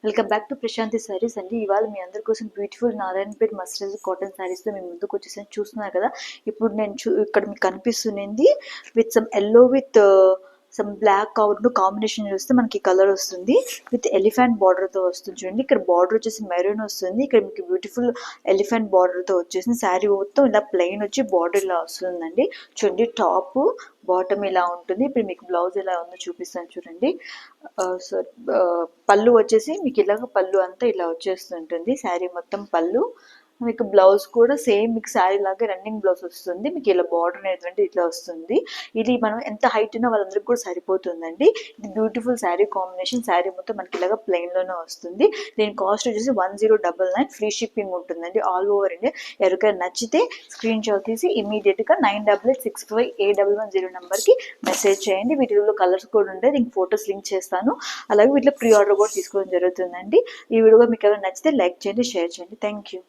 Welcome back to Prashanti saris అండి. ఇవాళ మీ అందరి కోసం బ్యూటిఫుల్ నారాయణపేట్ మస్టర్డ్ కాటన్ సారీస్తో మేము ముందుకు వచ్చేసాను. చూస్తున్నారు కదా, ఇప్పుడు నేను ఇక్కడ మీకు కనిపిస్తుంది with some yellow with some black out combination చూస్తే మనకి కలర్ వస్తుంది. విత్ ఎలిఫెంట్ బార్డర్తో వస్తుంది. చూడండి, ఇక్కడ బార్డర్ వచ్చేసి మెరూన్ వస్తుంది. ఇక్కడ మీకు బ్యూటిఫుల్ ఎలిఫెంట్ బార్డర్తో వచ్చేసి శారీ మొత్తం ఇలా ప్లెయిన్ వచ్చి బార్డర్ ఇలా వస్తుందండి. చూడండి, టాప్ బాటమ్ ఇలా ఉంటుంది. ఇప్పుడు మీకు బ్లౌజ్ ఎలా ఉందో చూపిస్తాను చూడండి. సో పళ్ళు వచ్చేసి మీకు ఇలాగ పళ్ళు అంతా ఇలా వచ్చేస్తుంటుంది. శారీ మొత్తం పళ్ళు, మీకు బ్లౌజ్ కూడా సేమ్ మీకు శారీ లాగా రన్నింగ్ బ్లౌజ్ వస్తుంది. మీకు ఇలా బార్డర్ అనేటువంటి ఇట్లా వస్తుంది. ఇది మనం ఎంత హైట్ ఉన్నా వాళ్ళందరికీ కూడా సరిపోతుందండి. ఇది బ్యూటిఫుల్ శారీ కాంబినేషన్. శారీ మొత్తం మనకి ఇలాగ ప్లెయిన్లోనే వస్తుంది. దీని కాస్ట్ వచ్చేసి 1099. ఫ్రీ షిప్పింగ్ ఉంటుందండి ఆల్ ఓవర్ ఇండియా. ఎవరికైనా నచ్చితే స్క్రీన్ షాట్ తీసి ఇమీడియట్గా 9886581110 నెంబర్కి మెసేజ్ చేయండి. వీటిలో కలర్స్ కూడా ఉంటాయి. దీనికి ఫొటోస్ లింక్ చేస్తాను. అలాగే వీటిలో ప్రీ ఆర్డర్ కూడా తీసుకోవడం జరుగుతుందండి. ఈ వీడియో మీకు ఎవరైనా నచ్చితే లైక్ చేయండి, షేర్ చేయండి. Thank you.